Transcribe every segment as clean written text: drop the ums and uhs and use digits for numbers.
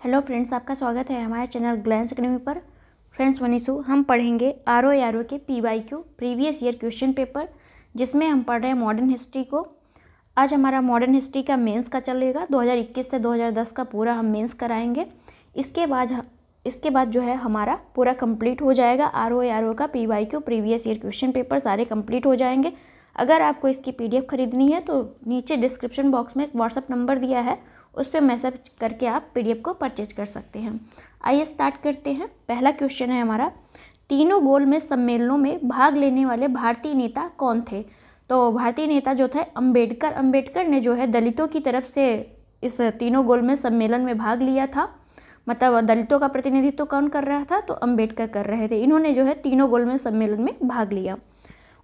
Hello friends, आपका स्वागत है हमारे चैनल ग्लैंस एकेडमी पर। फ्रेंड्स, मनीषू हम पढ़ेंगे आरओ के PYQ previous year question paper, जिसमें हम पढ़ रहे हैं मॉडर्न हिस्ट्री को। आज हमारा मॉडर्न हिस्ट्री का मेंस का चलेगा। 2021 से 2010 का पूरा हम मेंस कराएंगे। इसके बाद जो है हमारा पूरा कंप्लीट हो जाएगा। आरओ का PYQ previous year question paper सारे कंप्लीट हो जाएंगे। अगर आपको इसकी पीडीएफ खरीदनी है तो नीचे डिस्क्रिप्शन बॉक्स में एक व्हाट्सअप नंबर दिया है, उस पर मैसेज करके आप पीडीएफ को परचेज कर सकते हैं। आइए स्टार्ट करते हैं। पहला क्वेश्चन है हमारा, तीनों गोलमेज सम्मेलनों में भाग लेने वाले भारतीय नेता कौन थे? तो भारतीय नेता जो थे अम्बेडकर ने जो है दलितों की तरफ से इस तीनों गोलमेज सम्मेलन में भाग लिया था। मतलब दलितों का प्रतिनिधित्व कौन कर रहा था? तो अम्बेडकर कर रहे थे। इन्होंने जो है तीनों गोलमेज सम्मेलन में भाग लिया।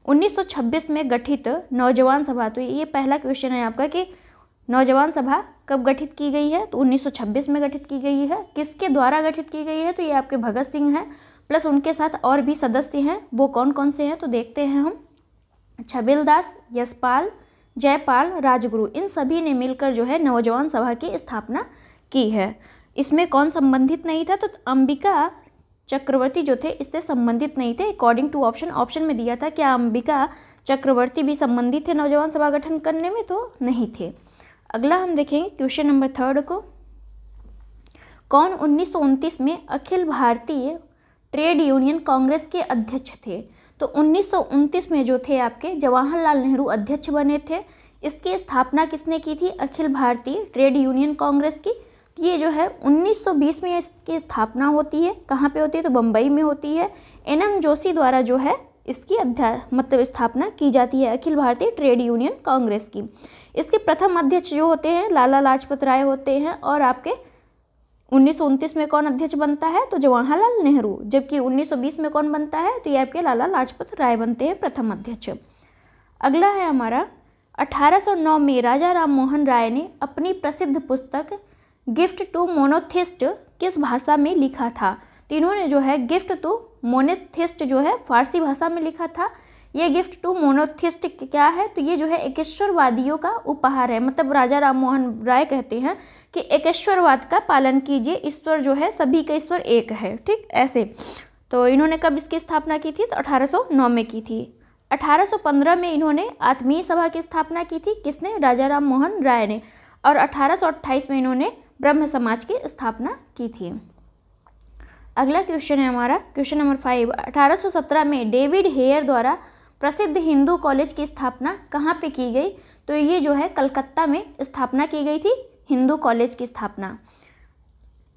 1926 में गठित नौजवान सभा, तो ये पहला क्वेश्चन है आपका कि नौजवान सभा कब गठित की गई है? तो 1926 में गठित की गई है। किसके द्वारा गठित की गई है? तो ये आपके भगत सिंह हैं, प्लस उनके साथ और भी सदस्य हैं। वो कौन कौन से हैं तो देखते हैं हम। छबिलदास, यशपाल, जयपाल, राजगुरु, इन सभी ने मिलकर जो है नौजवान सभा की स्थापना की है। इसमें कौन संबंधित नहीं था? तो अंबिका चक्रवर्ती जो थे इससे संबंधित नहीं थे। अकॉर्डिंग टू ऑप्शन में दिया था क्या अंबिका चक्रवर्ती भी संबंधित थे नौजवान सभा गठन करने में? तो नहीं थे। अगला हम देखेंगे क्वेश्चन नंबर 3 को। कौन 1929 में अखिल भारतीय ट्रेड यूनियन कांग्रेस के अध्यक्ष थे? तो 1929 में जो थे आपके जवाहरलाल नेहरू अध्यक्ष बने थे। इसकी स्थापना किसने की थी? अखिल भारतीय ट्रेड यूनियन कांग्रेस की। ये जो है 1920 में इसकी स्थापना होती है। कहाँ पे होती है? तो बम्बई में होती है। एनएम जोशी द्वारा जो है इसकी स्थापना की जाती है अखिल भारतीय ट्रेड यूनियन कांग्रेस की। इसके प्रथम अध्यक्ष जो होते हैं लाला लाजपत राय होते हैं। और आपके 1929 में कौन अध्यक्ष बनता है? तो जवाहरलाल नेहरू। जबकि 1920 में कौन बनता है? तो ये आपके लाला लाजपत राय बनते हैं प्रथम अध्यक्ष। अगला है हमारा, 1809 में राजा राम मोहन राय ने अपनी प्रसिद्ध पुस्तक गिफ्ट टू मोनोथिस्ट किस भाषा में लिखा था? तो इन्होंने जो है गिफ्ट टू मोनोथिस्ट जो है फारसी भाषा में लिखा था। ये गिफ्ट टू मोनोथिस्ट क्या है? तो ये जो है एकेश्वरवादियों का उपहार है। मतलब राजा राम मोहन राय कहते हैं कि एकेश्वरवाद का पालन कीजिए, ईश्वर जो है सभी का ईश्वर एक है। ठीक, ऐसे। तो इन्होंने कब इसकी स्थापना की थी? तो 1809 में की थी। 1815 में इन्होंने आत्मीय सभा की स्थापना की थी। किसने? राजा राम मोहन राय ने। और 1828 में इन्होंने ब्रह्म समाज की स्थापना की थी। अगला क्वेश्चन है हमारा क्वेश्चन नंबर 5। 1817 में डेविड हेयर द्वारा प्रसिद्ध हिंदू कॉलेज की स्थापना कहाँ पे की गई? तो ये जो है कलकत्ता में स्थापना की गई थी हिंदू कॉलेज की स्थापना।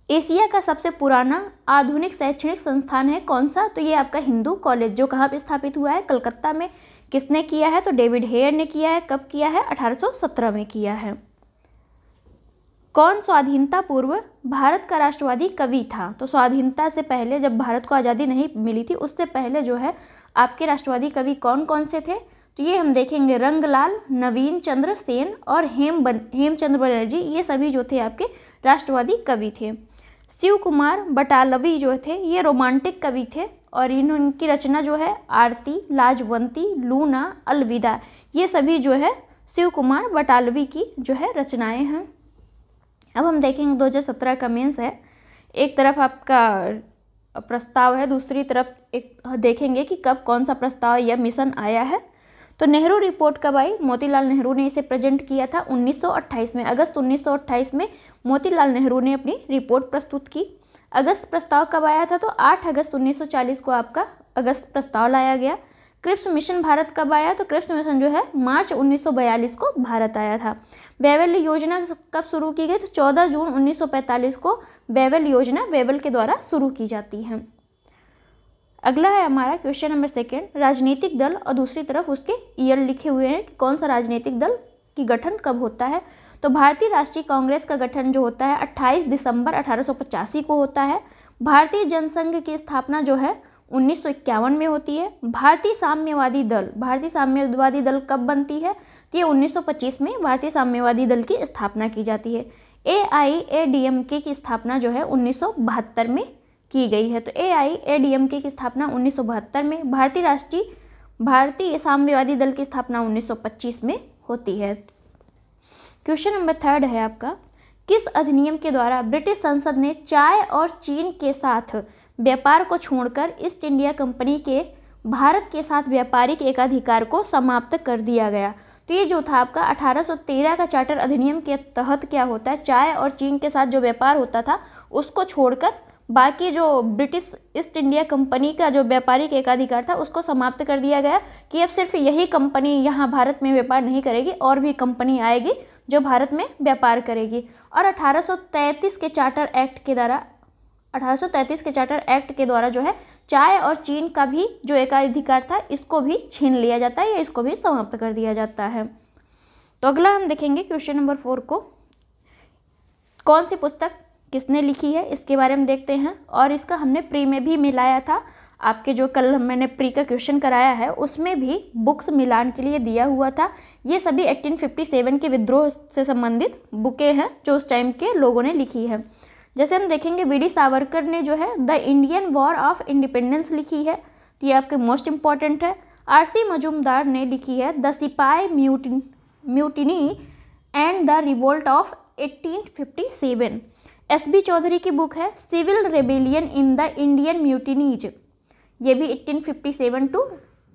एशिया का सबसे पुराना आधुनिक शैक्षणिक संस्थान है कौन सा? तो ये आपका हिंदू कॉलेज, जो कहाँ पे स्थापित हुआ है? कलकत्ता में। किसने किया है? तो डेविड हेयर ने किया है। कब किया है? 1817 में किया है। कौन स्वाधीनता पूर्व भारत का राष्ट्रवादी कवि था? तो स्वाधीनता से पहले, जब भारत को आज़ादी नहीं मिली थी, उससे पहले जो है आपके राष्ट्रवादी कवि कौन कौन से थे? तो ये हम देखेंगे, रंगलाल, नवीन चंद्र सेन और हेमचंद्र बनर्जी। ये सभी जो थे आपके राष्ट्रवादी कवि थे। शिव कुमार बटालवी जो थे ये रोमांटिक कवि थे। और इनकी रचना जो है आरती, लाजवंती, लूना, अलविदा, ये सभी जो है शिव कुमार बटालवी की जो है रचनाएं हैं। अब हम देखेंगे 2017 का मेंस है। एक तरफ आपका प्रस्ताव है, दूसरी तरफ एक देखेंगे कि कब कौन सा प्रस्ताव या मिशन आया है। तो नेहरू रिपोर्ट कब आई? मोतीलाल नेहरू ने इसे प्रेजेंट किया था 1928 में। अगस्त 1928 में मोतीलाल नेहरू ने अपनी रिपोर्ट प्रस्तुत की। अगस्त प्रस्ताव कब आया था? तो 8 अगस्त 1940 को आपका अगस्त प्रस्ताव लाया गया। क्रिप्स मिशन भारत कब आया? तो क्रिप्स मिशन जो है मार्च 1942 को भारत आया था। वेबल योजना कब शुरू की गई? तो 14 जून 1945 को वेबल योजना वेबल के द्वारा शुरू की जाती है। अगला है हमारा क्वेश्चन नंबर 2। राजनीतिक दल और दूसरी तरफ उसके ईयर लिखे हुए हैं कि कौन सा राजनीतिक दल की गठन कब होता है। तो भारतीय राष्ट्रीय कांग्रेस का गठन जो होता है 28 दिसंबर 1885 को होता है। भारतीय जनसंघ की स्थापना जो है 1951 में होती है। भारतीय साम्यवादी दल कब बनती है? तो ये 1925 में भारतीय साम्यवादी दल की स्थापना की जाती है। AIADMK की स्थापना जो है 1972 में की गई है। तो AIADMK की स्थापना 1972 में, भारतीय साम्यवादी दल की स्थापना 1925 में होती है। क्वेश्चन नंबर 3 है आपका, किस अधिनियम के द्वारा ब्रिटिश संसद ने चाय और चीन के साथ व्यापार को छोड़कर ईस्ट इंडिया कंपनी के भारत के साथ व्यापारिक एकाधिकार को समाप्त कर दिया गया? तो ये जो था आपका 1813 का चार्टर अधिनियम के तहत क्या होता है, चाय और चीन के साथ जो व्यापार होता था उसको छोड़कर बाकी जो ब्रिटिश ईस्ट इंडिया कंपनी का जो व्यापारिक एकाधिकार था उसको समाप्त कर दिया गया कि अब सिर्फ यही कंपनी यहाँ भारत में व्यापार नहीं करेगी, और भी कंपनी आएगी जो भारत में व्यापार करेगी। और 1833 के चार्टर एक्ट के द्वारा जो है चाय और चीन का भी जो एकाधिकार था इसको भी छीन लिया जाता है या इसको भी समाप्त कर दिया जाता है। तो अगला हम देखेंगे क्वेश्चन नंबर 4 को, कौन सी पुस्तक किसने लिखी है इसके बारे में देखते हैं। और इसका हमने प्री में भी मिलाया था, आपके जो कल मैंने प्री का क्वेश्चन कराया है उसमें भी बुक्स मिलान के लिए दिया हुआ था। ये सभी 1857 के विद्रोह से संबंधित बुकें हैं जो उस टाइम के लोगों ने लिखी है। जैसे हम देखेंगे वी डी सावरकर ने जो है the Indian war of independence लिखी है, तो ये आपके मोस्ट इंपॉर्टेंट है। आर.सी. मजूमदार ने लिखी है the sipahi mutiny and the revolt of 1857। S B. Chaudhuri की बुक है civil rebellion in the Indian mutinies, ये भी 1857 टू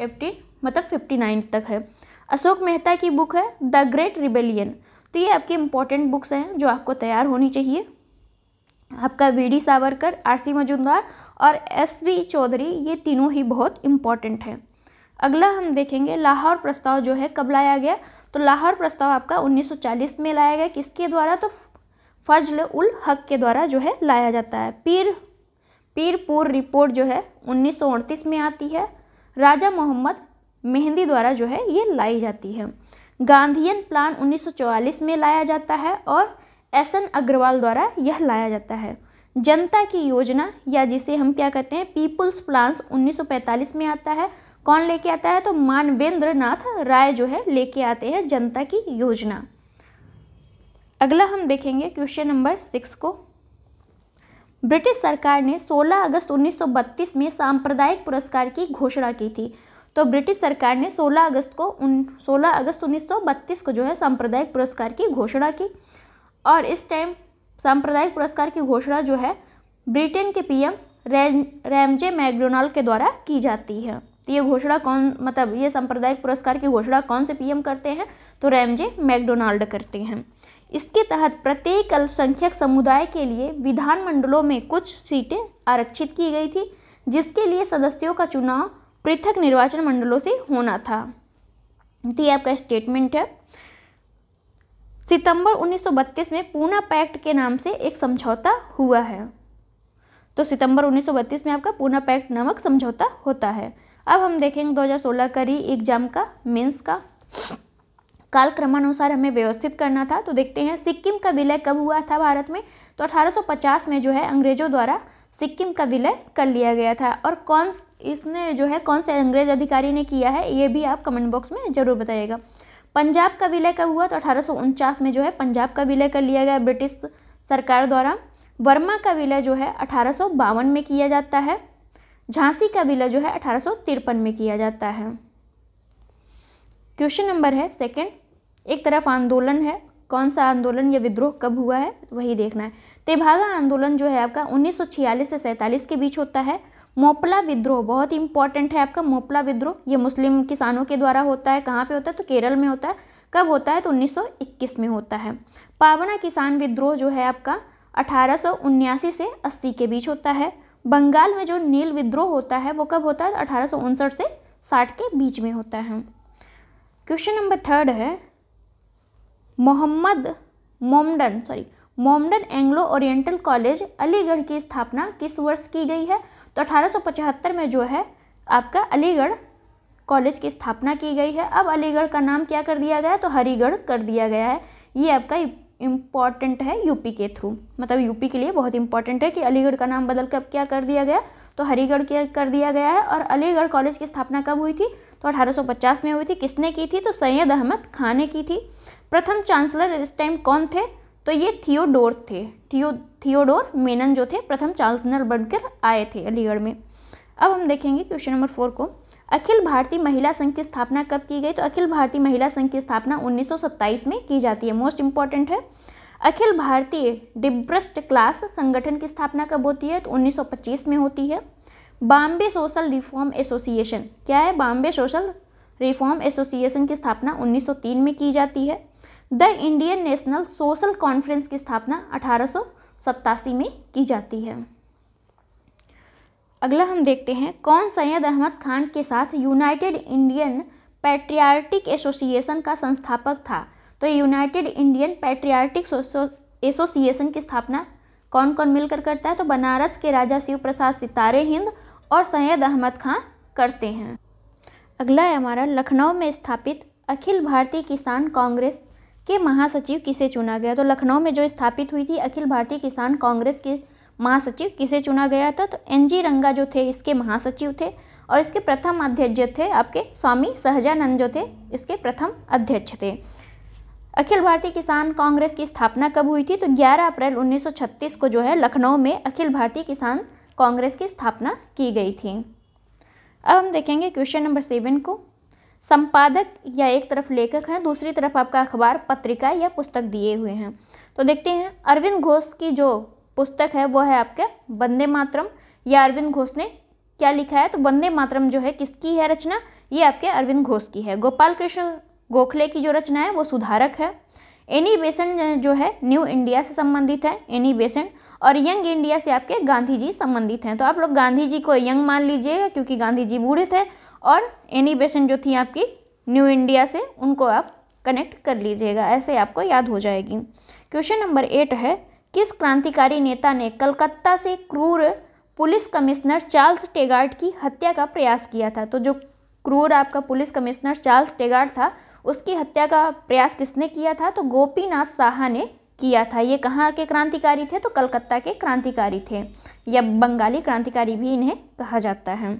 59 तक है। अशोक मेहता की बुक है द ग्रेट रिबेलियन। तो ये आपकी इंपॉर्टेंट बुक्स हैं जो आपको तैयार होनी चाहिए। आपका V D Savarkar, R C. Majumdar और एस.बी. चौधरी, ये तीनों ही बहुत इम्पॉर्टेंट हैं। अगला हम देखेंगे लाहौर प्रस्ताव जो है कब लाया गया। तो लाहौर प्रस्ताव आपका 1940 में लाया गया, किसके द्वारा, तो फजल उल हक के द्वारा जो है लाया जाता है। पीरपुर रिपोर्ट जो है 1938 में आती है, राजा मोहम्मद मेहंदी द्वारा जो है ये लाई जाती है। गांधीयन प्लान 1944 में लाया जाता है और एस.एन. अग्रवाल द्वारा यह लाया जाता है। जनता की योजना या जिसे हम क्या कहते हैं पीपुल्स प्लान्स 1945 में आता है। कौन लेके आता है, तो मानवेंद्र नाथ राय जो है लेके आते हैं जनता की योजना। अगला हम देखेंगे क्वेश्चन नंबर 6 को। ब्रिटिश सरकार ने 16 अगस्त 1932 में सांप्रदायिक पुरस्कार की घोषणा की थी। तो ब्रिटिश सरकार ने 16 अगस्त 1932 को जो है सांप्रदायिक पुरस्कार की घोषणा की। और इस टाइम सांप्रदायिक पुरस्कार की घोषणा जो है ब्रिटेन के पीएम रैमजे मैकडोनाल्ड के द्वारा की जाती है। तो ये घोषणा ये सांप्रदायिक पुरस्कार की घोषणा कौन से पीएम करते हैं, तो रैमजे मैकडोनाल्ड करते हैं। इसके तहत प्रत्येक अल्पसंख्यक समुदाय के लिए विधानमंडलों में कुछ सीटें आरक्षित की गई थी, जिसके लिए सदस्यों का चुनाव पृथक निर्वाचन मंडलों से होना था। तो ये आपका स्टेटमेंट है। सितंबर 1932 में पूना पैक्ट के नाम से एक समझौता हुआ है। तो सितंबर 1932 में आपका पूना पैक्ट नामक समझौता होता है। अब हम देखेंगे 2016 का री एग्जाम का मेंस का कालक्रमानुसार हमें व्यवस्थित करना था। तो देखते हैं सिक्किम का विलय कब हुआ था भारत में, तो 1850 में जो है अंग्रेजों द्वारा सिक्किम का विलय कर लिया गया था। और कौन से अंग्रेज अधिकारी ने किया है ये भी आप कमेंट बॉक्स में जरूर बताइएगा। पंजाब का विलय कब हुआ, तो 1849 में जो है पंजाब का विलय कर लिया गया ब्रिटिश सरकार द्वारा। वर्मा का विलय जो है 1852 में किया जाता है। झांसी का विलय जो है 1853 में किया जाता है। क्वेश्चन नंबर है 2, एक तरफ आंदोलन है, कौन सा आंदोलन या विद्रोह कब हुआ है वही देखना है। तेभागा आंदोलन जो है आपका 1946 से 47 के बीच होता है। मोपला विद्रोह बहुत इंपॉर्टेंट है आपका। मोपला विद्रोह ये मुस्लिम किसानों के द्वारा होता है। कहाँ पे होता है, तो केरल में होता है। कब होता है, तो 1921 में होता है। पावना किसान विद्रोह जो है आपका 1879 से 80 के बीच होता है। बंगाल में जो नील विद्रोह होता है वो कब होता है, 1859 से 60 के बीच में होता है। क्वेश्चन नंबर 3 है मोमडन एंग्लो ओरिएंटल कॉलेज अलीगढ़ की स्थापना किस वर्ष की गई है, तो 1875 में जो है आपका अलीगढ़ कॉलेज की स्थापना की गई है। अब अलीगढ़ का नाम क्या कर दिया गया, तो हरिगढ़ कर दिया गया है। ये आपका इम्पॉर्टेंट है यूपी के थ्रू, यूपी के लिए बहुत इंपॉर्टेंट है कि अलीगढ़ का नाम बदल कर क्या कर दिया गया, तो हरिगढ़ कर दिया गया है। और अलीगढ़ कॉलेज की स्थापना कब हुई थी, तो 1850 में हुई थी। किसने की थी, तो सैयद अहमद खान ने की थी। प्रथम चांसलर इस टाइम कौन थे, तो ये थियोडोर थे। थियोडोर मेनन जो थे प्रथम चांसलर बनकर आए थे अलीगढ़ में। अब हम देखेंगे क्वेश्चन नंबर 4 को। अखिल भारतीय महिला संघ की स्थापना कब की गई, तो अखिल भारतीय महिला संघ की स्थापना 1927 में की जाती है। मोस्ट इंपॉर्टेंट है। अखिल भारतीय डिप्रेस्ड क्लास संगठन की स्थापना कब होती है? तो 1925 में होती है। बॉम्बे सोशल रिफॉर्म एसोसिएशन क्या है? बॉम्बे सोशल रिफॉर्म एसोसिएशन की स्थापना 1903 में की जाती है। The Indian national social conference की स्थापना 1887 में की जाती है। अगला हम देखते हैं, कौन सैयद अहमद खान के साथ यूनाइटेड इंडियन पैट्रियाटिक एसोसिएशन का संस्थापक था? तो यूनाइटेड इंडियन पैट्रियाटिक एसोसिएशन की स्थापना कौन कौन मिलकर करता है? तो बनारस के राजा शिव प्रसाद सितारे हिंद और सैयद अहमद खान करते हैं। अगला है हमारा, लखनऊ में स्थापित अखिल भारतीय किसान कांग्रेस के महासचिव किसे चुना गया? तो लखनऊ में जो स्थापित हुई थी अखिल भारतीय किसान कांग्रेस के महासचिव किसे चुना गया था? तो एनजी रंगा जो थे इसके महासचिव थे और इसके प्रथम अध्यक्ष जो थे आपके स्वामी सहजानंद जो थे इसके प्रथम अध्यक्ष थे। अखिल भारतीय किसान कांग्रेस की स्थापना कब हुई थी? तो 11 अप्रैल 1936 को जो है लखनऊ में अखिल भारतीय किसान कांग्रेस की स्थापना की गई थी। अब हम देखेंगे क्वेश्चन नंबर 7 को। संपादक या एक तरफ लेखक हैं, दूसरी तरफ आपका अखबार, पत्रिका या पुस्तक दिए हुए हैं। तो देखते हैं, अरविंद घोष की जो पुस्तक है वो है आपके वंदे मातरम। या अरविंद घोष ने क्या लिखा है? तो वंदे मातरम जो है किसकी है रचना? ये आपके अरविंद घोष की है। गोपाल कृष्ण गोखले की जो रचना है वो सुधारक है। एनी बेसेंट जो है न्यू इंडिया से संबंधित है, एनी बेसेंट। और यंग इंडिया से आपके गांधी जी संबंधित हैं। तो आप लोग गांधी जी को यंग मान लीजिएगा क्योंकि गांधी जी बूढ़े थे, और एनी बेसेंट जो थी आपकी न्यू इंडिया से, उनको आप कनेक्ट कर लीजिएगा, ऐसे आपको याद हो जाएगी। क्वेश्चन नंबर 8 है, किस क्रांतिकारी नेता ने कलकत्ता से क्रूर पुलिस कमिश्नर चार्ल्स टेगार्ट की हत्या का प्रयास किया था? तो जो क्रूर आपका पुलिस कमिश्नर चार्ल्स टेगार्ट था उसकी हत्या का प्रयास किसने किया था? तो गोपीनाथ साहा ने किया था। ये कहाँ के क्रांतिकारी थे? तो कलकत्ता के क्रांतिकारी थे, या बंगाली क्रांतिकारी भी इन्हें कहा जाता है।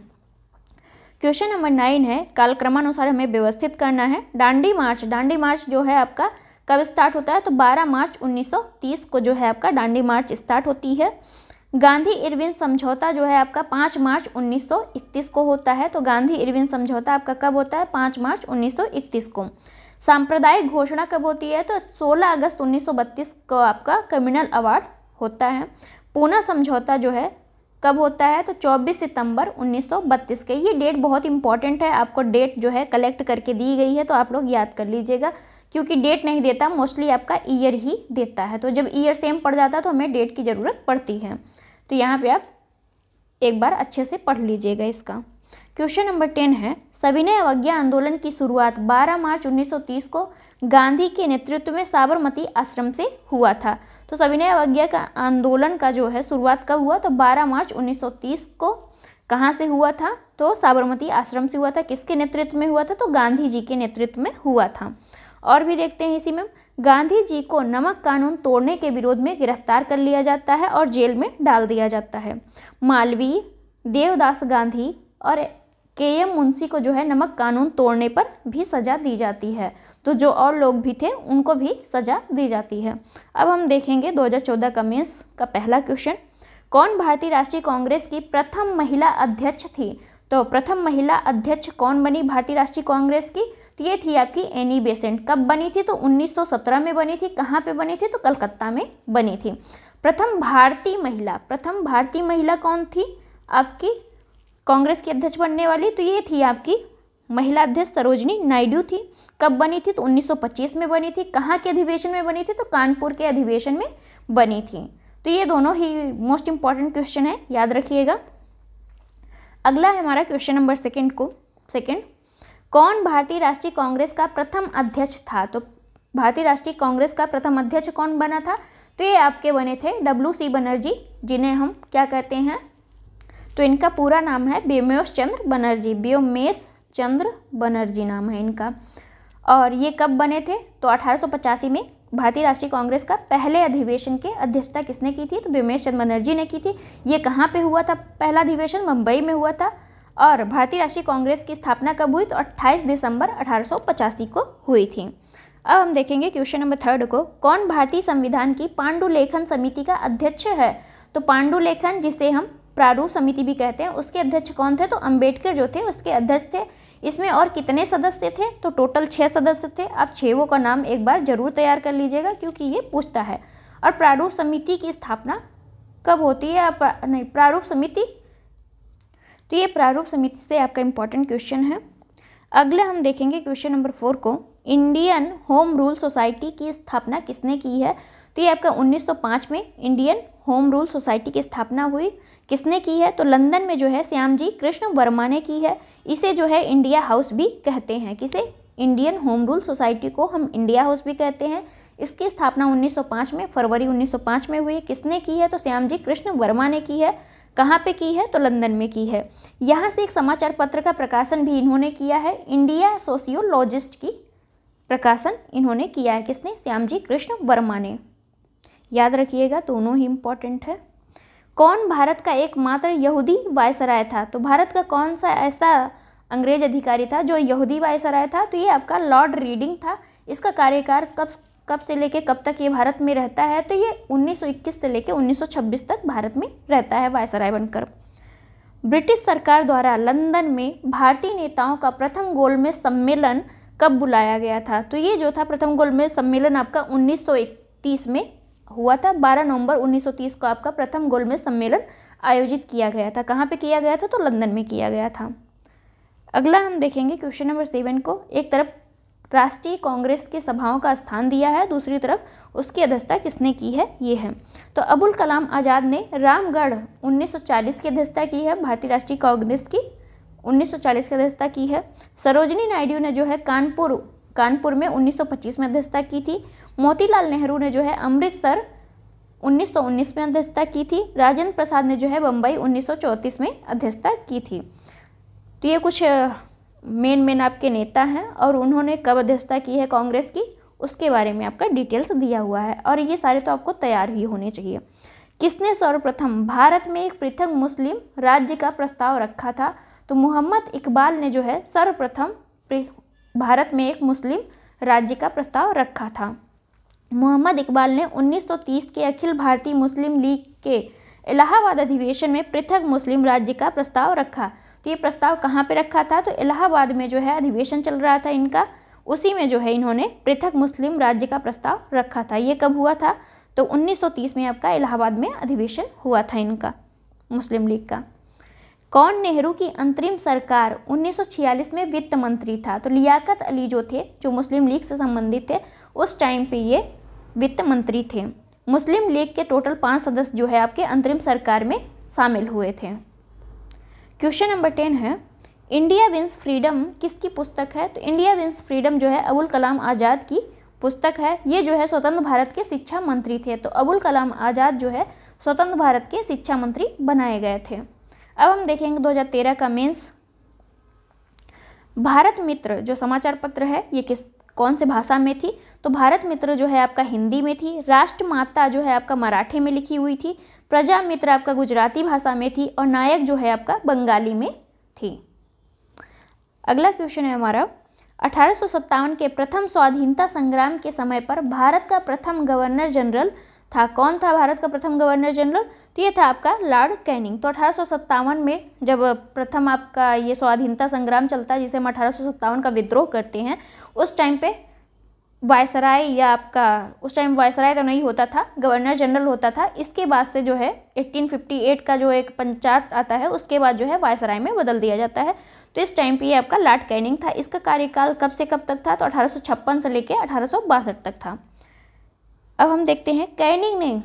क्वेश्चन नंबर 9 है, कालक्रमानुसार हमें व्यवस्थित करना है। दांडी मार्च, दांडी मार्च जो है आपका कब स्टार्ट होता है? तो 12 मार्च 1930 को जो है आपका दांडी मार्च स्टार्ट होती है। गांधी इरविन समझौता जो है आपका 5 मार्च 1931 को होता है। तो गांधी इरविन समझौता आपका कब होता है? 5 मार्च 1931 को। सांप्रदायिक घोषणा कब होती है? तो 16 अगस्त 1932 को आपका कम्युनल अवार्ड होता है। पूना समझौता जो है कब होता है? तो 24 सितंबर 1932 के। ये डेट बहुत इंपॉर्टेंट है, आपको डेट जो है कलेक्ट करके दी गई है तो आप लोग याद कर लीजिएगा, क्योंकि डेट नहीं देता, मोस्टली आपका ईयर ही देता है। तो जब ईयर सेम पड़ जाता है तो हमें डेट की ज़रूरत पड़ती है। तो यहाँ पे आप एक बार अच्छे से पढ़ लीजिएगा इसका। क्वेश्चन नंबर 10 है, सविनय अवज्ञा आंदोलन की शुरुआत 12 मार्च 1930 को गांधी के नेतृत्व में साबरमती आश्रम से हुआ था। तो सविनय अवज्ञा का आंदोलन का जो है शुरुआत कब हुआ? तो 12 मार्च 1930 को कहाँ से हुआ था? तो साबरमती आश्रम से हुआ था। किसके नेतृत्व में हुआ था? तो गांधी जी के नेतृत्व में हुआ था। और भी देखते हैं इसी में, गांधी जी को नमक कानून तोड़ने के विरोध में गिरफ्तार कर लिया जाता है और जेल में डाल दिया जाता है। मालवीय, देवदास गांधी और KM मुंशी को जो है नमक कानून तोड़ने पर भी सज़ा दी जाती है। तो जो और लोग भी थे उनको भी सज़ा दी जाती है। अब हम देखेंगे 2014 का मेंस का पहला क्वेश्चन, कौन भारतीय राष्ट्रीय कांग्रेस की प्रथम महिला अध्यक्ष थी? तो प्रथम महिला अध्यक्ष कौन बनी भारतीय राष्ट्रीय कांग्रेस की? तो ये थी आपकी एनी बेसेंट। कब बनी थी? तो 1917 में बनी थी। कहाँ पे बनी थी? तो कलकत्ता में बनी थी। प्रथम भारतीय महिला कौन थी आपकी कांग्रेस की अध्यक्ष बनने वाली? तो ये थी आपकी महिला अध्यक्ष सरोजिनी नायडू थी। कब बनी थी? तो 1925 में बनी थी। कहाँ के अधिवेशन में बनी थी? तो कानपुर के अधिवेशन में बनी थी। तो ये दोनों ही मोस्ट इंपॉर्टेंट क्वेश्चन है, याद रखिएगा। अगला है हमारा क्वेश्चन नंबर सेकंड, कौन भारतीय राष्ट्रीय कांग्रेस का प्रथम अध्यक्ष था? तो भारतीय राष्ट्रीय कांग्रेस का प्रथम अध्यक्ष कौन बना था? तो ये आपके बने थे WC बनर्जी, जिन्हें हम क्या कहते हैं? तो इनका पूरा नाम है व्योमेश चंद्र बनर्जी। व्योमेश चंद्र बनर्जी नाम है इनका। और ये कब बने थे? तो 1885 में भारतीय राष्ट्रीय कांग्रेस का पहले अधिवेशन के अध्यक्षता किसने की थी? तो व्योमेश चंद्र बनर्जी ने की थी। ये कहाँ पे हुआ था पहला अधिवेशन? मुंबई में हुआ था। और भारतीय राष्ट्रीय कांग्रेस की स्थापना कब हुई? तो 28 दिसंबर 1885 को हुई थी। अब हम देखेंगे क्वेश्चन नंबर 3 को, कौन भारतीय संविधान की पांडुलेखन समिति का अध्यक्ष है? तो पांडुलेखन, जिसे हम प्रारूप समिति भी कहते हैं, उसके अध्यक्ष कौन थे? तो अंबेडकर जो थे उसके अध्यक्ष थे। इसमें और कितने सदस्य थे, तो टोटल 6 सदस्य थे। आप 6 का नाम एक बार जरूर तैयार कर लीजिएगा क्योंकि ये पूछता है। और प्रारूप समिति की स्थापना कब होती है? प्रारूप समिति, तो ये प्रारूप समिति से आपका इंपॉर्टेंट क्वेश्चन है। अगले हम देखेंगे क्वेश्चन नंबर 4 को, इंडियन होम रूल सोसाइटी की स्थापना किसने की है? तो ये आपका 1905 में इंडियन होम रूल सोसाइटी की स्थापना हुई। किसने की है? तो लंदन में जो है श्यामजी कृष्ण वर्मा ने की है। इसे जो है इंडिया हाउस भी कहते हैं। किसे? इंडियन होम रूल सोसाइटी को हम इंडिया हाउस भी कहते हैं। इसकी स्थापना 1905 में, फरवरी 1905 में हुई। किसने की है? तो श्यामजी कृष्ण वर्मा ने की है। कहाँ पे की है? तो लंदन में की है। यहाँ से एक समाचार पत्र का प्रकाशन भी इन्होंने किया है। इंडिया सोशियोलॉजिस्ट की प्रकाशन इन्होंने किया है। किसने? श्यामजी कृष्ण वर्मा ने। याद रखिएगा, दोनों ही इम्पोर्टेंट है। कौन भारत का एकमात्र यहूदी वायसराय था? तो भारत का कौन सा ऐसा अंग्रेज अधिकारी था जो यहूदी वायसराय था? तो ये आपका लॉर्ड रीडिंग था। इसका कार्यकाल कब से लेके कब तक ये भारत में रहता है? तो ये 1921 से लेके 1926 तक भारत में रहता है वायसराय बनकर। ब्रिटिश सरकार द्वारा लंदन में भारतीय नेताओं का प्रथम गोलमेज सम्मेलन कब बुलाया गया था? तो ये जो था प्रथम गोलमेज सम्मेलन आपका 1931 में हुआ था। 12 नवंबर 1930 को आपका प्रथम गोलमेज सम्मेलन आयोजित किया गया था। कहाँ पे किया गया था? तो लंदन में किया गया था। अगला हम देखेंगे क्वेश्चन नंबर 7 को। एक तरफ राष्ट्रीय कांग्रेस की सभाओं का स्थान दिया है, दूसरी तरफ उसकी अध्यक्षता किसने की है? ये है। तो अबुल कलाम आज़ाद ने रामगढ़ 1940 की अध्यक्षता की है। भारतीय राष्ट्रीय कांग्रेस की 1940 की अध्यक्षता की है। सरोजिनी नायडू ने जो है कानपुर में 1925 में अध्यक्षता की थी। मोतीलाल नेहरू ने जो है अमृतसर 1919 में अध्यक्षता की थी। राजेंद्र प्रसाद ने जो है बम्बई 1934 में अध्यक्षता की थी। तो ये कुछ मेन आपके नेता हैं और उन्होंने कब अध्यक्षता की है कांग्रेस की, उसके बारे में आपका डिटेल्स दिया हुआ है और ये सारे तो आपको तैयार ही होने चाहिए। किसने सर्वप्रथम भारत में एक पृथक मुस्लिम राज्य का प्रस्ताव रखा था? तो मोहम्मद इकबाल ने जो है सर्वप्रथम भारत में एक मुस्लिम राज्य का प्रस्ताव रखा था। मोहम्मद इकबाल ने 1930 के अखिल भारतीय मुस्लिम लीग के इलाहाबाद अधिवेशन में पृथक मुस्लिम राज्य का प्रस्ताव रखा। तो ये प्रस्ताव कहाँ पे रखा था? तो इलाहाबाद में जो है अधिवेशन चल रहा था इनका, उसी में जो है इन्होंने पृथक मुस्लिम राज्य का प्रस्ताव रखा था। ये कब हुआ था? तो 1930 में आपका इलाहाबाद में अधिवेशन हुआ था इनका, मुस्लिम लीग का। कौन नेहरू की अंतरिम सरकार 1946 में वित्त मंत्री था? तो लियाकत अली जो थे, जो मुस्लिम लीग से संबंधित थे, उस टाइम पे ये वित्त मंत्री थे। मुस्लिम लीग के टोटल 5 सदस्य जो है आपके अंतरिम सरकार में शामिल हुए थे। क्वेश्चन नंबर 10 है, इंडिया विंस फ्रीडम किसकी पुस्तक है? तो इंडिया विंस फ्रीडम जो है अबुल कलाम आज़ाद की पुस्तक है। ये जो है स्वतंत्र भारत के शिक्षा मंत्री थे। तो अबुल कलाम आज़ाद जो है स्वतंत्र भारत के शिक्षा मंत्री बनाए गए थे। अब हम देखेंगे 2013 का मेंस। भारत मित्र जो समाचार पत्र है ये कौन से भाषा में थी? तो भारत मित्र जो है आपका हिंदी में थी। राष्ट्रमाता जो है आपका मराठी में लिखी हुई थी। प्रजा मित्र आपका गुजराती भाषा में थी और नायक जो है आपका बंगाली में थी। अगला क्वेश्चन है हमारा, 1857 के प्रथम स्वाधीनता संग्राम के समय पर भारत का प्रथम गवर्नर जनरल था। कौन था भारत का प्रथम गवर्नर जनरल? तो ये था आपका लॉर्ड कैनिंग। तो 1857 में जब प्रथम आपका ये स्वाधीनता संग्राम चलता है, जिसे हम 1857 का विद्रोह करते हैं, उस टाइम पे वायसराय या आपका उस टाइम वायसराय तो नहीं होता था, गवर्नर जनरल होता था। इसके बाद से जो है 1858 का जो एक पंचायत आता है, उसके बाद जो है वायसराय में बदल दिया जाता है। तो इस टाइम पे ये आपका लॉर्ड कैनिंग था। इसका कार्यकाल कब से कब तक था? तो 1856 से लेकर 1862 तक था। अब हम देखते हैं, कैनिंग ने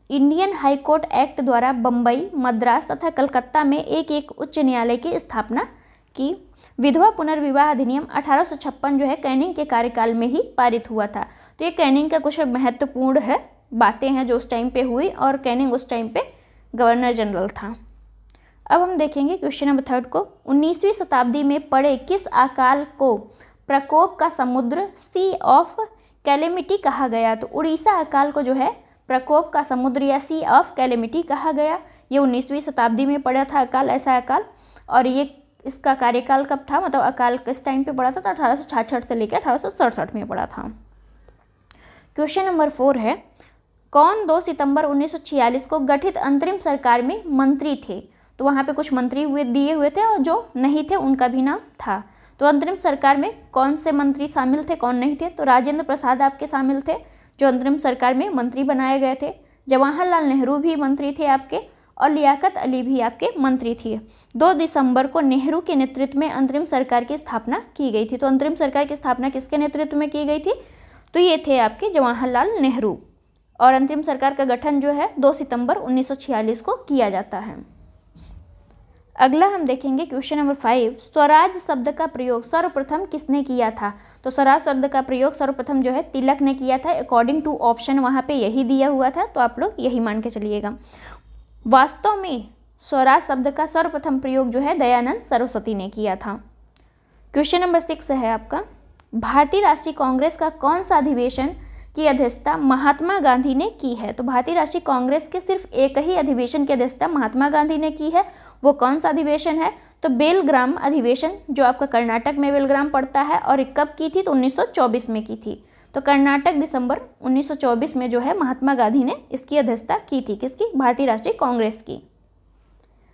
इंडियन हाई कोर्ट एक्ट द्वारा बम्बई, मद्रास तथा कलकत्ता में एक उच्च न्यायालय की स्थापना की। विधवा पुनर्विवाह अधिनियम 1856 जो है कैनिंग के कार्यकाल में ही पारित हुआ था। तो ये कैनिंग का कुछ महत्वपूर्ण है बातें हैं जो उस टाइम पे हुई, और कैनिंग उस टाइम पे गवर्नर जनरल था। अब हम देखेंगे क्वेश्चन नंबर 3 को, 19वीं शताब्दी में पड़े किस अकाल को प्रकोप का समुद्र सी ऑफ कैलेमिटी कहा गया? तो उड़ीसा अकाल को जो है प्रकोप का समुद्र या सी ऑफ कैलेमिटी कहा गया। ये 19वीं शताब्दी में पड़ा था अकाल, ऐसा अकाल। और ये इसका कार्यकाल कब था, मतलब अकाल किस टाइम पे पड़ा था? तो 1866 से लेकर 1867 में पड़ा था। क्वेश्चन नंबर 4 है, कौन 2 सितंबर 1946 को गठित अंतरिम सरकार में मंत्री थे? तो वहाँ पे कुछ मंत्री दिए हुए थे और जो नहीं थे उनका भी नाम था। तो अंतरिम सरकार में कौन से मंत्री शामिल थे, कौन नहीं थे? तो राजेंद्र प्रसाद आपके शामिल थे जो अंतरिम सरकार में मंत्री बनाए गए थे। जवाहरलाल नेहरू भी मंत्री थे आपके, और लियाकत अली भी आपके मंत्री थी। 2 दिसंबर को नेहरू के नेतृत्व में अंतरिम सरकार की स्थापना की गई थी। तो अंतरिम सरकार की स्थापना किसके नेतृत्व में की गई थी? तो ये थे आपके जवाहरलाल नेहरू। और अंतरिम सरकार का गठन जो है 2 सितंबर 1946 को किया जाता है। अगला हम देखेंगे क्वेश्चन नंबर 5, स्वराज शब्द का प्रयोग सर्वप्रथम किसने किया था? तो स्वराज शब्द का प्रयोग सर्वप्रथम जो है तिलक ने किया था। अकॉर्डिंग टू ऑप्शन वहाँ पे यही दिया हुआ था, तो आप लोग यही मान के चलिएगा। वास्तव में स्वराज शब्द का सर्वप्रथम प्रयोग जो है दयानंद सरस्वती ने किया था। क्वेश्चन नंबर 6 है आपका, भारतीय राष्ट्रीय कांग्रेस का कौन सा अधिवेशन की अध्यक्षता महात्मा गांधी ने की है? तो भारतीय राष्ट्रीय कांग्रेस के सिर्फ एक ही अधिवेशन की अध्यक्षता महात्मा गांधी ने की है। वो कौन सा अधिवेशन है? तो बेलग्राम अधिवेशन, जो आपका कर्नाटक में बेलग्राम पड़ता है, और कब की थी? तो 1924 में की थी। तो कर्नाटक दिसंबर 1924 में जो है महात्मा गांधी ने इसकी अध्यक्षता की थी। किसकी? भारतीय राष्ट्रीय कांग्रेस की।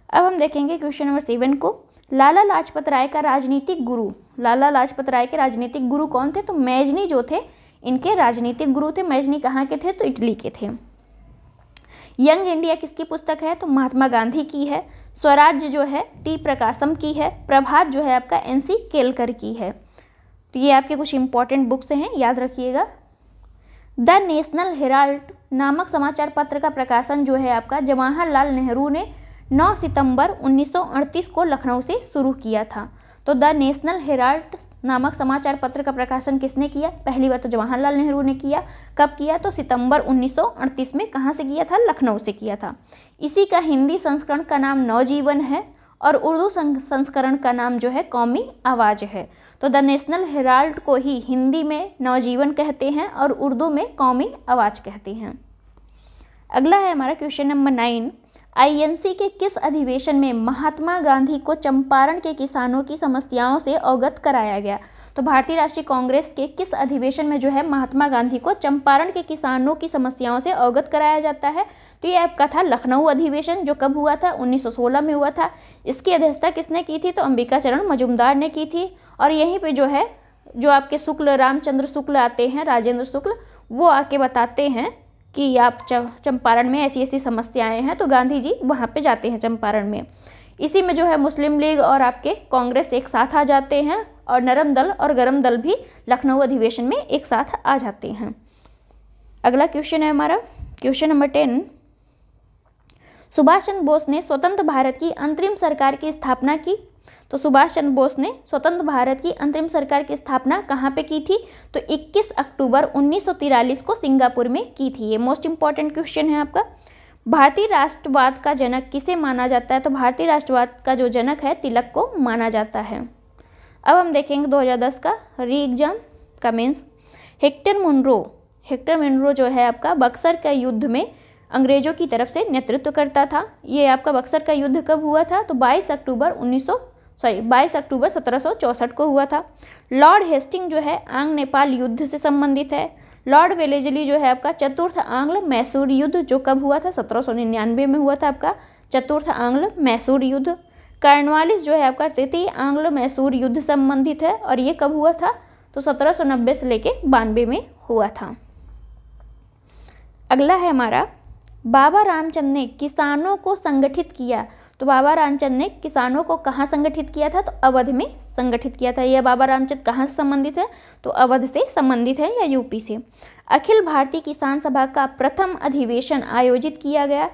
अब हम देखेंगे क्वेश्चन नंबर 7 को, लाला लाजपत राय का राजनीतिक गुरु, लाला लाजपत राय के राजनीतिक गुरु कौन थे? तो मैजनी जो थे इनके राजनीतिक गुरु थे। मैजनी कहाँ के थे? तो इटली के थे। यंग इंडिया किसकी पुस्तक है? तो महात्मा गांधी की है। स्वराज्य जो है टी प्रकाशम की है। प्रभात जो है आपका NC केलकर की है। तो ये आपके कुछ इंपॉर्टेंट बुक्स हैं, याद रखिएगा। द नेशनल हेराल्ड नामक समाचार पत्र का प्रकाशन जो है आपका जवाहरलाल नेहरू ने 9 सितंबर 1938 को लखनऊ से शुरू किया था। तो द नेशनल हेराल्ड नामक समाचार पत्र का प्रकाशन किसने किया? पहली बात तो जवाहरलाल नेहरू ने किया। कब किया? तो सितंबर 1938 में। कहाँ से किया था? लखनऊ से किया था। इसी का हिंदी संस्करण का नाम नवजीवन है, और उर्दू संस्करण का नाम जो है कौमी आवाज़ है। तो द नेशनल हेराल्ड को ही हिंदी में नवजीवन कहते हैं और उर्दू में कौमी आवाज़ कहते हैं। अगला है हमारा क्वेश्चन नंबर 9, INC के किस अधिवेशन में महात्मा गांधी को चंपारण के किसानों की समस्याओं से अवगत कराया गया? तो भारतीय राष्ट्रीय कांग्रेस के किस अधिवेशन में जो है महात्मा गांधी को चंपारण के किसानों की समस्याओं से अवगत कराया जाता है? तो ये आपका था लखनऊ अधिवेशन, जो कब हुआ था? 1916 में हुआ था। इसकी अध्यक्षता किसने की थी? तो अंबिका चरण मजूमदार ने की थी। और यहीं पे जो है जो आपके शुक्ल रामचंद्र शुक्ल आते हैं, राजेंद्र शुक्ल, वो आके बताते हैं कि आप चंपारण में ऐसी ऐसी समस्याएं हैं, तो गांधी जी वहाँ पे जाते हैं चंपारण में। इसी में जो है मुस्लिम लीग और आपके कांग्रेस एक साथ आ जाते हैं, और नरम दल और गरम दल भी लखनऊ अधिवेशन में एक साथ आ जाते हैं। अगला क्वेश्चन है हमारा क्वेश्चन नंबर 10, सुभाष चंद्र बोस ने स्वतंत्र भारत की अंतरिम सरकार की स्थापना की। तो सुभाष चंद्र बोस ने स्वतंत्र भारत की अंतरिम सरकार की स्थापना कहाँ पे की थी? तो 21 अक्टूबर 1943 को सिंगापुर में की थी। ये मोस्ट इंपॉर्टेंट क्वेश्चन है आपका। भारतीय राष्ट्रवाद का जनक किसे माना जाता है? तो भारतीय राष्ट्रवाद का जो जनक है तिलक को माना जाता है। अब हम देखेंगे 2010 का री एग्जाम का मेंस। हेक्टर मुनरो जो है आपका बक्सर का युद्ध में अंग्रेजों की तरफ से नेतृत्व करता था। ये आपका बक्सर का युद्ध कब हुआ था? तो 22 अक्टूबर 1764 को हुआ था। लॉर्ड हेस्टिंग जो है आंग नेपाल युद्ध से संबंधित है। लॉर्ड वेलेजली जो है आपका चतुर्थ आंग्ल मैसूर युद्ध, जो कब हुआ था? 1799 में हुआ था आपका चतुर्थ आंग्ल मैसूर युद्ध। कॉर्नवालिस जो है आपका तृतीय आंग्ल मैसूर युद्ध संबंधित है, और ये कब हुआ था? तो 1790 से लेके 92 में हुआ था। अगला है हमारा, बाबा रामचंद्र ने किसानों को संगठित किया। तो बाबा रामचंद्र ने किसानों को कहाँ संगठित किया था? तो अवध में संगठित किया था। यह बाबा रामचंद्र कहाँ से संबंधित है? तो अवध से संबंधित है, या यूपी से। अखिल भारतीय किसान सभा का प्रथम अधिवेशन आयोजित किया गया।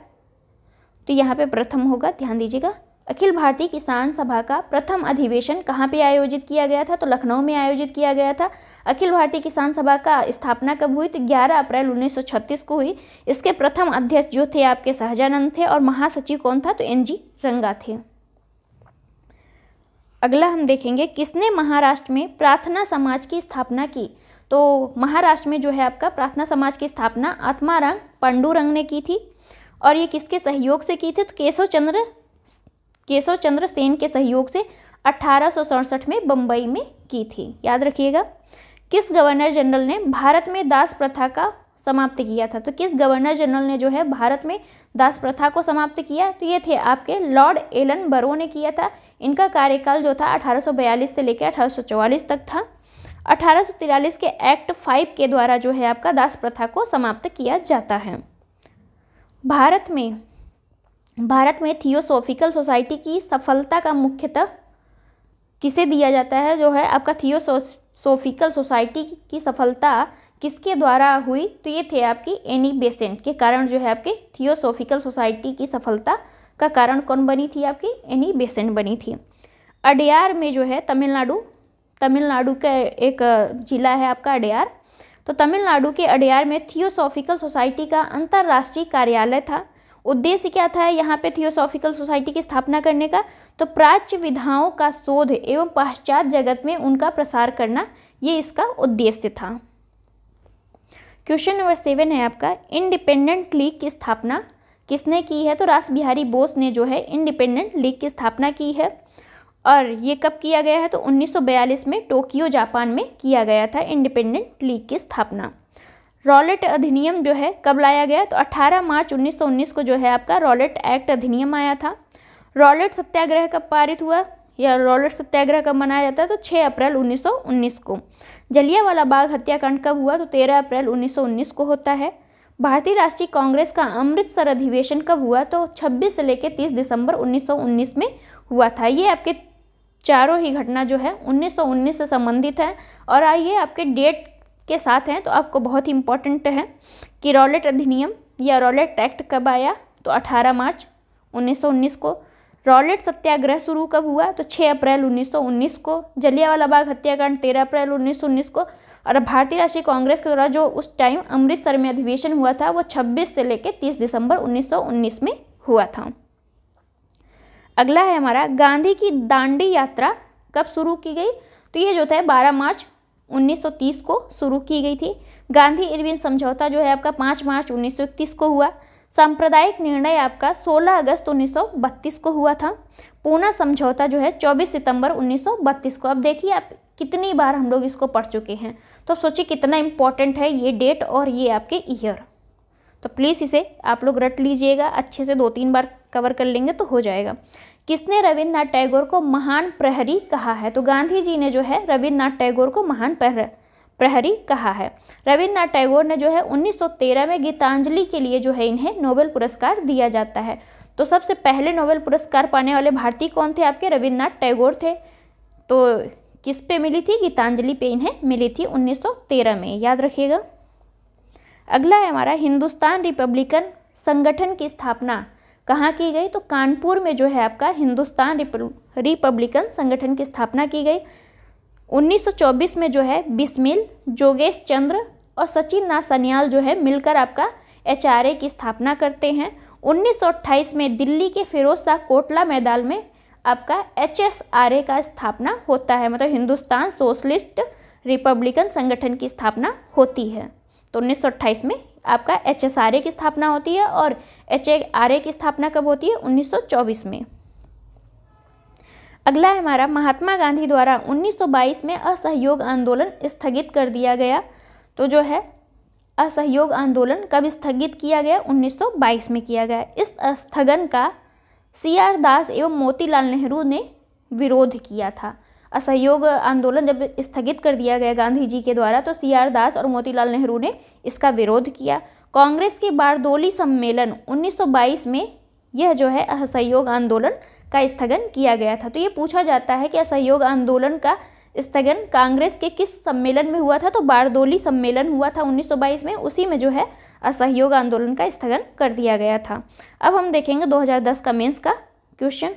तो यहाँ पे प्रथम होगा, ध्यान दीजिएगा। अखिल भारतीय किसान सभा का प्रथम अधिवेशन कहाँ पे आयोजित किया गया था? तो लखनऊ में आयोजित किया गया था। अखिल भारतीय किसान सभा का स्थापना कब हुई? तो 11 अप्रैल 1936 को हुई। इसके प्रथम अध्यक्ष जो थे आपके सहजानंद थे, और महासचिव कौन था? तो NG रंगा थे। अगला हम देखेंगे, किसने महाराष्ट्र में प्रार्थना समाज की स्थापना की? तो महाराष्ट्र में जो है आपका प्रार्थना समाज की स्थापना आत्माराम पांडुरंग ने की थी। और ये किसके सहयोग से की थी? तो केशव चंद्र सेन के सहयोग से 1867 में बम्बई में की थी, याद रखिएगा। किस गवर्नर जनरल ने भारत में दास प्रथा का समाप्त किया था? तो किस गवर्नर जनरल ने जो है भारत में दास प्रथा को समाप्त किया? तो ये थे आपके लॉर्ड एलन बरो ने किया था। इनका कार्यकाल जो था 1842 से लेकर 1844 तक था। 1843 के एक्ट 5 के द्वारा जो है आपका दास प्रथा को समाप्त किया जाता है। भारत में थियोसॉफिकल सोसाइटी की सफलता का मुख्यतः किसे दिया जाता है? जो है आपका थियोसॉफिकल सोसाइटी की सफलता किसके द्वारा हुई? तो ये थे आपकी एनी बेसेंट के कारण जो है आपके थियोसॉफिकल सोसाइटी की सफलता का कारण कौन बनी थी? आपकी एनी बेसेंट बनी थी। अडयार में जो है तमिलनाडु का एक जिला है आपका अडयार। तो तमिलनाडु के अडयार में थियोसॉफिकल सोसाइटी का अंतर्राष्ट्रीय कार्यालय था। उद्देश्य क्या था यहाँ पे थियोसॉफिकल सोसाइटी की स्थापना करने का? तो प्राच्य विधाओं का शोध एवं पश्चात जगत में उनका प्रसार करना, ये इसका उद्देश्य था। क्वेश्चन नंबर 7 है आपका, इंडिपेंडेंट लीग की स्थापना किसने की है? तो रास बिहारी बोस ने जो है इंडिपेंडेंट लीग की स्थापना की है। और ये कब किया गया है? तो 1942 में टोक्यो जापान में किया गया था इंडिपेंडेंट लीग की स्थापना। रॉलेट अधिनियम जो है कब लाया गया? तो 18 मार्च 1919 को जो है आपका रॉलेट एक्ट अधिनियम आया था। रॉलेट सत्याग्रह कब पारित हुआ या रॉलेट सत्याग्रह कब मनाया जाता है? तो 6 अप्रैल 1919 को। जलियांवाला बाग हत्याकांड कब हुआ? तो 13 अप्रैल 1919 को होता है। भारतीय राष्ट्रीय कांग्रेस का अमृतसर अधिवेशन कब हुआ? तो 26 से लेकर 30 दिसंबर 1919 में हुआ था। ये आपके चारों ही घटना जो है 1919 से संबंधित है। और आइए आपके डेट के साथ हैं, तो आपको बहुत ही इंपॉर्टेंट है कि रॉलेट अधिनियम या रॉलेट एक्ट कब आया? तो 18 मार्च 1919 को। रॉलेट सत्याग्रह शुरू कब हुआ? तो 6 अप्रैल 1919 को। जलियांवाला बाग हत्याकांड 13 अप्रैल 1919 को। और भारतीय राष्ट्रीय कांग्रेस के द्वारा जो उस टाइम अमृतसर में अधिवेशन हुआ था वो 26 से लेकर 30 दिसंबर 1919 में हुआ था। अगला है हमारा, गांधी की दांडी यात्रा कब शुरू की गई? तो ये जो था 12 मार्च 1930 को शुरू की गई थी। गांधी इरविन समझौता जो है आपका 5 मार्च 1931 को हुआ। सांप्रदायिक निर्णय आपका 16 अगस्त 1932 को हुआ था। पूना समझौता जो है 24 सितंबर 1932 को। अब देखिए आप कितनी बार हम लोग इसको पढ़ चुके हैं, तो सोचिए कितना इंपॉर्टेंट है ये डेट और ये आपके ईयर। तो प्लीज़ इसे आप लोग रट लीजिएगा, अच्छे से 2-3 बार कवर कर लेंगे तो हो जाएगा। किसने रविन्द्रनाथ टैगोर को महान प्रहरी कहा है? तो गांधी जी ने जो है रविन्द्रनाथ टैगोर को महान प्रहरी कहा है। रविन्द्रनाथ टैगोर ने जो है 1913 में गीतांजलि के लिए जो है इन्हें नोबेल पुरस्कार दिया जाता है। तो सबसे पहले नोबेल पुरस्कार पाने वाले भारतीय कौन थे? आपके रविन्द्रनाथ टैगोर थे। तो किस पे मिली थी? गीतांजलि पे इन्हें मिली थी 1913 में, याद रखिएगा। अगला है हमारा, हिंदुस्तान रिपब्लिकन संगठन की स्थापना कहाँ की गई? तो कानपुर में जो है आपका हिंदुस्तान रिपब्लिकन संगठन की स्थापना की गई। 1924 में जो है बिस्मिल, जोगेश चंद्र और सचिन नाथ सन्याल जो है मिलकर आपका HRA की स्थापना करते हैं। 1928 में दिल्ली के फिरोज शाह कोटला मैदान में आपका HSRA का स्थापना होता है, मतलब हिंदुस्तान सोशलिस्ट रिपब्लिकन संगठन की स्थापना होती है। तो 1928 में आपका HSRA की स्थापना होती है और HRA की स्थापना कब होती है? 1924 में। अगला है हमारा, महात्मा गांधी द्वारा 1922 में असहयोग आंदोलन स्थगित कर दिया गया। तो जो है असहयोग आंदोलन कब स्थगित किया गया? 1922 में किया गया। इस स्थगन का CR दास एवं मोतीलाल नेहरू ने विरोध किया था। असहयोग आंदोलन जब स्थगित कर दिया गया गांधी जी के द्वारा, तो CR दास और मोतीलाल नेहरू ने इसका विरोध किया। कांग्रेस के बारडोली सम्मेलन 1922 में यह जो है असहयोग आंदोलन का स्थगन किया गया था। तो ये पूछा जाता है कि असहयोग आंदोलन का स्थगन कांग्रेस के किस सम्मेलन में हुआ था? तो बारडोली सम्मेलन हुआ था 1922 में, उसी में जो है असहयोग आंदोलन का स्थगन कर दिया गया था। अब हम देखेंगे 2010 का मेंस का क्वेश्चन।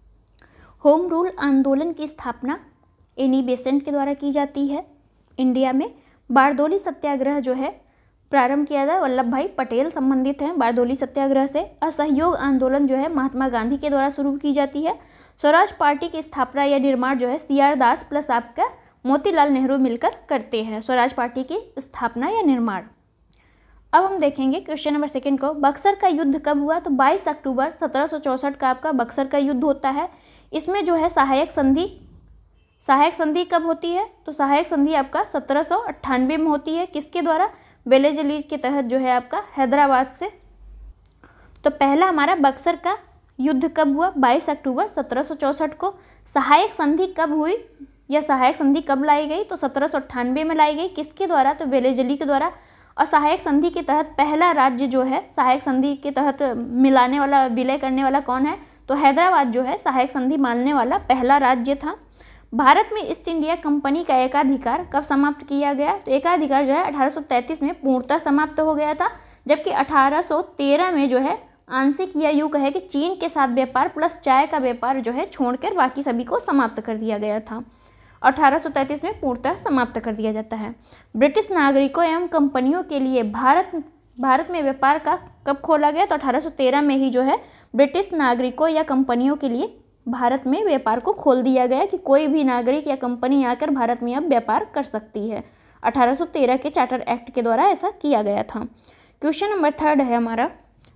होम रूल आंदोलन की स्थापना एनी बेसेंट के द्वारा की जाती है इंडिया में। बारडोली सत्याग्रह जो है प्रारंभ किया था वल्लभ भाई पटेल संबंधित हैं बारडोली सत्याग्रह से। असहयोग आंदोलन जो है महात्मा गांधी के द्वारा शुरू की जाती है। स्वराज पार्टी की स्थापना या निर्माण जो है CR दास प्लस आपका मोतीलाल नेहरू मिलकर करते हैं, स्वराज पार्टी की स्थापना या निर्माण। अब हम देखेंगे क्वेश्चन नंबर 2 को, बक्सर का युद्ध कब हुआ? तो 22 अक्टूबर 1764 का आपका बक्सर का युद्ध होता है। इसमें जो है सहायक संधि कब होती है? तो सहायक संधि आपका 1798 में होती है। किसके द्वारा? वेलेजली के तहत जो है आपका हैदराबाद से। तो पहला हमारा बक्सर का युद्ध कब हुआ? 22 अक्टूबर 1764 को। सहायक संधि कब हुई या सहायक संधि कब लाई गई? तो 1798 में लाई गई। किसके द्वारा? तो वेलेजली के द्वारा। और सहायक संधि के तहत पहला राज्य जो है, सहायक संधि के तहत मिलाने वाला, विलय करने वाला कौन है? तो हैदराबाद जो है सहायक संधि मानने वाला पहला राज्य था। भारत में ईस्ट इंडिया कंपनी का एकाधिकार कब समाप्त किया गया? तो एकाधिकार जो है 1833 में पूर्णतः समाप्त हो गया था, जबकि 1813 में जो है आंशिक या यूँ कहे कि चीन के साथ व्यापार प्लस चाय का व्यापार जो है छोड़कर बाकी सभी को समाप्त कर दिया गया था। 1833 में पूर्णतः समाप्त कर दिया जाता है। ब्रिटिश नागरिकों एवं कंपनियों के लिए भारत में व्यापार का कब खोला गया? तो 1813 में ही जो है ब्रिटिश नागरिकों या कंपनियों के लिए भारत में व्यापार को खोल दिया गया कि कोई भी नागरिक या कंपनी आकर भारत में अब व्यापार कर सकती है। 1813 के चार्टर एक्ट के द्वारा ऐसा किया गया था। क्वेश्चन नंबर 3 है हमारा,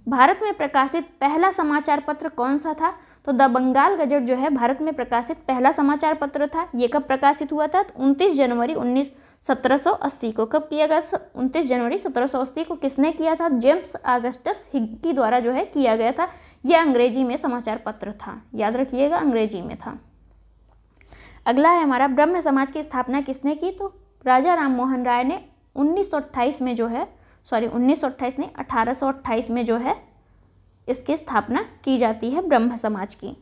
भारत में प्रकाशित पहला समाचार पत्र कौन सा था? तो द बंगाल गजट जो है भारत में प्रकाशित पहला समाचार पत्र था। ये कब प्रकाशित हुआ था? तो 29 जनवरी 1780 को। कब किया गया? 29 जनवरी 1780 को। किसने किया था? जेम्स ऑगस्टस हिग्गी द्वारा जो है किया गया था। यह अंग्रेजी में समाचार पत्र था, याद रखिएगा अंग्रेजी में था। अगला है हमारा, ब्रह्म समाज की स्थापना किसने की? तो राजा राम मोहन राय ने 1928 में जो है, 1928 नहीं 1828 में जो है इसकी स्थापना की जाती है ब्रह्म समाज की।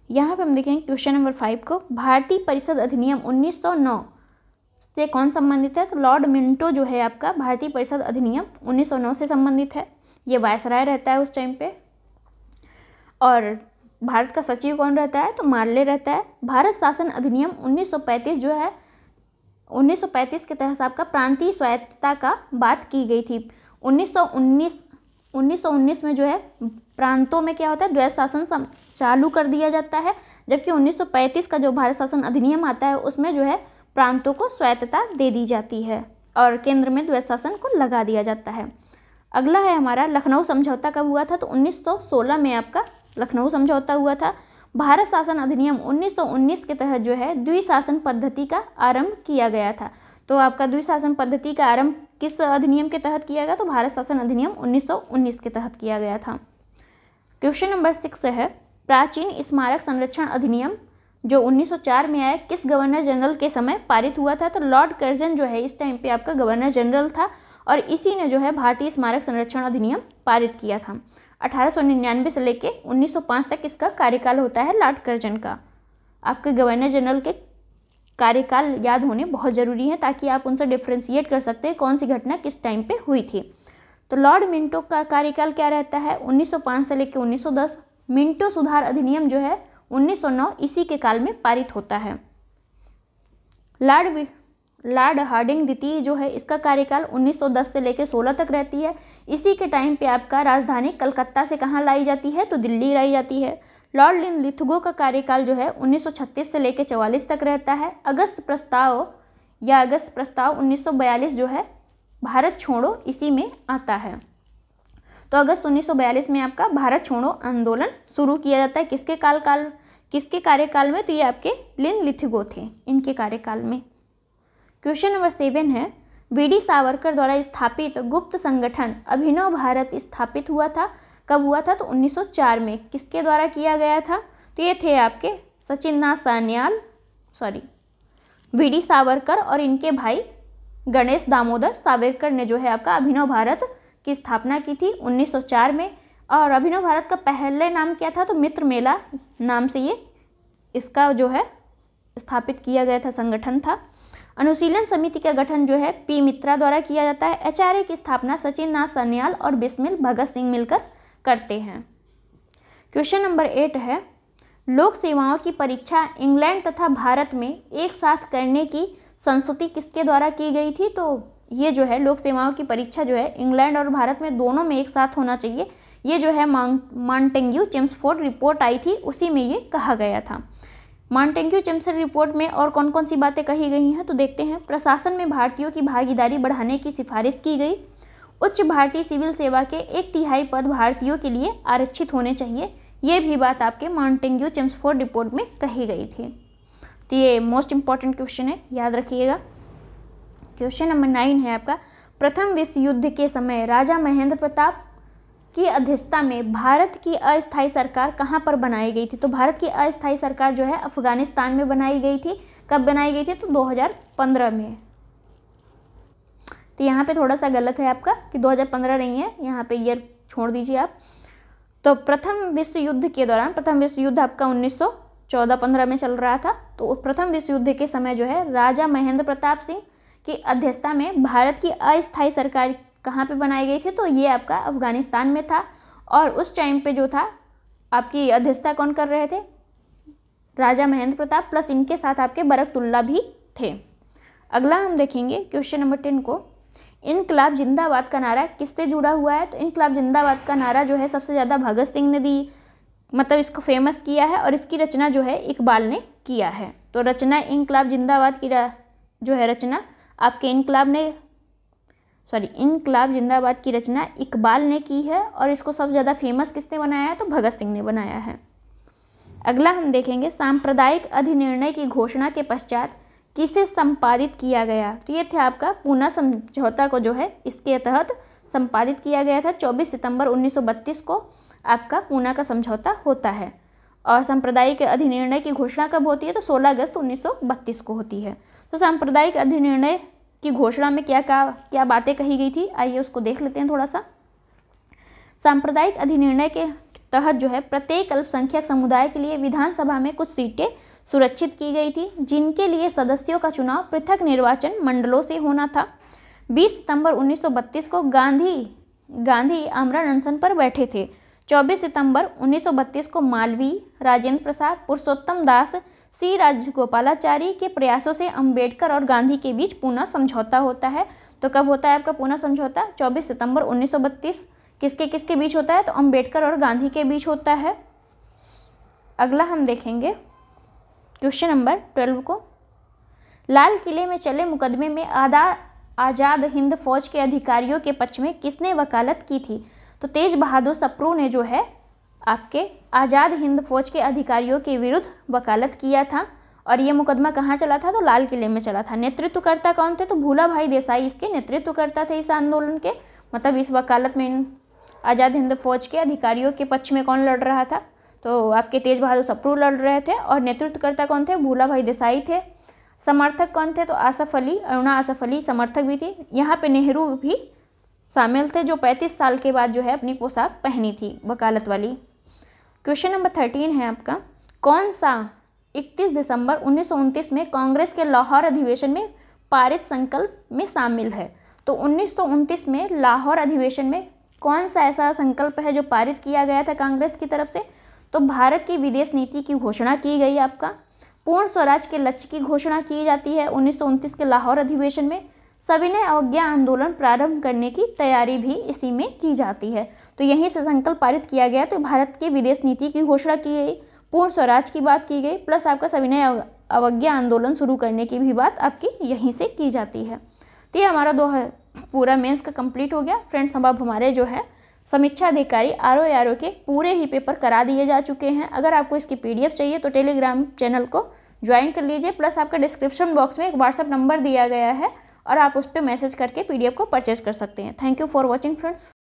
यहाँ पे हम देखेंगे क्वेश्चन नंबर 5 को, भारतीय परिषद अधिनियम 1909 से कौन संबंधित है? तो लॉर्ड मिंटो जो है आपका भारतीय परिषद अधिनियम 1909 से संबंधित है। ये वायसराय रहता है उस टाइम पे। और भारत का सचिव कौन रहता है? तो मार्ले रहता है। भारत शासन अधिनियम 1935 जो है 1935 के तहत आपका प्रांतीय स्वायत्तता का बात की गई थी। 1919 में जो है प्रांतों में क्या होता है? द्वैध शासन चालू कर दिया जाता है, जबकि 1935 का जो भारत शासन अधिनियम आता है उसमें जो है प्रांतों को स्वायत्तता दे दी जाती है और केंद्र में द्वैध शासन को लगा दिया जाता है। अगला है हमारा, लखनऊ समझौता कब हुआ था? तो 1916 में आपका लखनऊ समझौता हुआ था। भारत शासन अधिनियम 1919 के तहत जो है द्विशासन पद्धति का आरंभ किया गया था। तो आपका द्विशासन पद्धति का आरंभ किस अधिनियम के तहत किया गया? तो भारत शासन अधिनियम 1919 के तहत किया गया था। क्वेश्चन नंबर 6 है, प्राचीन स्मारक संरक्षण अधिनियम जो 1904 में आया किस गवर्नर जनरल के समय पारित हुआ था? तो लॉर्ड कर्जन जो है इस टाइम पे आपका गवर्नर जनरल था और इसी ने जो है भारतीय स्मारक संरक्षण अधिनियम पारित किया था। 1899 से लेके 1905 तक इसका कार्यकाल होता है लॉर्ड कर्जन का। आपके गवर्नर जनरल के कार्यकाल याद होने बहुत ज़रूरी है ताकि आप उनसे डिफ्रेंशिएट कर सकते हैं कौन सी घटना किस टाइम पे हुई थी। तो लॉर्ड मिंटो का कार्यकाल क्या रहता है? 1905 से लेकर 1910। मिंटो सुधार अधिनियम जो है 1909 इसी के काल में पारित होता है। लॉर्ड हार्डिंग द्वितीय जो है इसका कार्यकाल 1910 से लेकर 16 तक रहती है। इसी के टाइम पे आपका राजधानी कलकत्ता से कहाँ लाई जाती है? तो दिल्ली लाई जाती है। लॉर्ड लिथगो का कार्यकाल जो है 1936 से लेकर 44 तक रहता है। अगस्त प्रस्ताव 1942 जो है भारत छोड़ो इसी में आता है। तो अगस्त 1942 में आपका भारत छोड़ो आंदोलन शुरू किया जाता है। किसके कार्यकाल में? तो ये आपके लिथगो थे, इनके कार्यकाल में। क्वेश्चन नंबर 7 है, वीडी सावरकर द्वारा स्थापित गुप्त संगठन अभिनव भारत स्थापित हुआ था। कब हुआ था? तो 1904 में। किसके द्वारा किया गया था? तो ये थे आपके वीडी सावरकर और इनके भाई गणेश दामोदर सावरकर ने जो है आपका अभिनव भारत की स्थापना की थी 1904 में। और अभिनव भारत का पहले नाम क्या था? तो मित्र मेला नाम से ये इसका जो है स्थापित किया गया था, संगठन था। अनुशीलन समिति का गठन जो है पी मित्रा द्वारा किया जाता है। एचआरए की स्थापना सचिन नाथ सान्याल और बिस्मिल भगत सिंह मिलकर करते हैं। क्वेश्चन नंबर 8 है, लोक सेवाओं की परीक्षा इंग्लैंड तथा भारत में एक साथ करने की संस्तुति किसके द्वारा की गई थी? तो ये जो है लोक सेवाओं की परीक्षा जो है इंग्लैंड और भारत में दोनों में एक साथ होना चाहिए। ये जो है मॉन्टेग्यू चेम्सफोर्ड रिपोर्ट आई थी, उसी में ये कहा गया था। मॉन्टेग्यू चेम्सफोर्ड रिपोर्ट में और कौन कौन सी बातें कही गई हैं? तो देखते हैं। प्रशासन में भारतीयों की भागीदारी बढ़ाने की सिफारिश की गई। उच्च भारतीय सिविल सेवा के 1/3 पद भारतीयों के लिए आरक्षित होने चाहिए। ये भी बात आपके मॉन्टेग्यू चेम्सफोर्ड रिपोर्ट में कही गई थी। तो ये मोस्ट इंपॉर्टेंट क्वेश्चन है, याद रखिएगा। क्वेश्चन नंबर 9 है आपका, प्रथम विश्व युद्ध के समय राजा महेंद्र प्रताप की अध्यक्षता में भारत की अस्थायी सरकार कहाँ पर बनाई गई थी? तो भारत की अस्थायी सरकार जो है अफगानिस्तान में बनाई गई थी। कब बनाई गई थी? तो 2015 में। तो यहाँ पे थोड़ा सा गलत है आपका कि 2015 नहीं है, यहाँ पे ईयर छोड़ दीजिए आप। तो प्रथम विश्व युद्ध के दौरान, प्रथम विश्व युद्ध आपका 1914-15 में चल रहा था। तो प्रथम विश्व युद्ध के समय जो है राजा महेंद्र प्रताप सिंह की अध्यक्षता में भारत की अस्थायी सरकार कहाँ पे बनाई गई थी? तो ये आपका अफगानिस्तान में था। और उस टाइम पे जो था आपकी अध्यक्षता कौन कर रहे थे? राजा महेंद्र प्रताप, प्लस इनके साथ आपके बरकतुल्ला भी थे। अगला हम देखेंगे क्वेश्चन नंबर 10 को, इनकलाब जिंदाबाद का नारा किससे जुड़ा हुआ है? तो इनकलाब जिंदाबाद का नारा जो है सबसे ज़्यादा भगत सिंह ने दी, मतलब इसको फेमस किया है, और इसकी रचना जो है इकबाल ने किया है। तो रचना इनकलाब जिंदाबाद की जो है रचना आपके इनकलाब जिंदाबाद की रचना इकबाल ने की है, और इसको सबसे ज़्यादा फेमस किसने बनाया है? तो भगत सिंह ने बनाया है। अगला हम देखेंगे, सांप्रदायिक अधिनिर्णय की घोषणा के पश्चात किसे संपादित किया गया? तो ये थे आपका पूना समझौता को जो है इसके तहत संपादित किया गया था। 24 सितंबर 1932 को आपका पूना का समझौता होता है। और सांप्रदायिक अधिनिर्णय की घोषणा कब होती है? तो 16 अगस्त 1932 को होती है। तो सांप्रदायिक अधिनिर्णय की घोषणा में क्या बातें कही गई थी, आइए उसको देख लेते हैं थोड़ा सा। सांप्रदायिक अधिनिर्णय के तहत जो है प्रत्येक अल्पसंख्यक समुदाय के लिए विधानसभा में कुछ सीटें सुरक्षित की गई थी, जिनके लिए सदस्यों का चुनाव पृथक निर्वाचन मंडलों से होना था। 20 सितंबर 1932 को गांधी आमरण अनशन पर बैठे थे। 24 सितंबर 1932 को मालवीय, राजेंद्र प्रसाद, पुरुषोत्तम दास, सी राजगोपालाचारी के प्रयासों से अंबेडकर और गांधी के बीच पूना समझौता होता है। तो कब होता है आपका पूना समझौता? 24 सितंबर 1932। किसके बीच होता है? तो अंबेडकर और गांधी के बीच होता है। अगला हम देखेंगे क्वेश्चन नंबर 12 को, लाल किले में चले मुकदमे में आज़ाद हिंद फौज के अधिकारियों के पक्ष में किसने वकालत की थी? तो तेज बहादुर सप्रू ने जो है आपके आज़ाद हिंद फौज के अधिकारियों के विरुद्ध वकालत किया था। और ये मुकदमा कहाँ चला था? तो लाल किले में चला था। नेतृत्वकर्ता कौन थे? तो भूला भाई देसाई इसके नेतृत्वकर्ता थे इस आंदोलन के। मतलब इस वकालत में आज़ाद हिंद फौज के अधिकारियों के पक्ष में कौन लड़ रहा था? तो आपके तेज बहादुर सप्रू लड़ रहे थे। और नेतृत्वकर्ता कौन थे? भूला भाई देसाई थे। समर्थक कौन थे? तो आसफ अली, अरुणा आसफ अली समर्थक भी थी। यहाँ पे नेहरू भी शामिल थे, जो 35 साल के बाद जो है अपनी पोशाक पहनी थी वकालत वाली। क्वेश्चन नंबर 13 है आपका, कौन सा 31 दिसंबर 1929 में कांग्रेस के लाहौर अधिवेशन में पारित संकल्प में शामिल है? तो 1929 में लाहौर अधिवेशन में कौन सा ऐसा संकल्प है जो पारित किया गया था कांग्रेस की तरफ से? तो भारत की विदेश नीति की घोषणा की गई। आपका पूर्ण स्वराज के लक्ष्य की घोषणा की जाती है 1929 के लाहौर अधिवेशन में। सविनय अवज्ञा आंदोलन प्रारंभ करने की तैयारी भी इसी में की जाती है। तो यहीं से संकल्प पारित किया गया। तो भारत की विदेश नीति की घोषणा की गई, पूर्ण स्वराज की बात की गई, प्लस आपका सविनय अवज्ञा आंदोलन शुरू करने की भी बात आपकी यहीं से की जाती है। तो ये हमारा पूरा मेंस का कंप्लीट हो गया। फ्रेंड्स, अब हमारे जो है समीक्षा अधिकारी आरओ के पूरे ही पेपर करा दिए जा चुके हैं। अगर आपको इसकी PDF चाहिए तो टेलीग्राम चैनल को ज्वाइन कर लीजिए। प्लस आपका डिस्क्रिप्शन बॉक्स में एक व्हाट्सएप नंबर दिया गया है और आप उस पर मैसेज करके PDF को परचेज कर सकते हैं। Thank you for watching friends.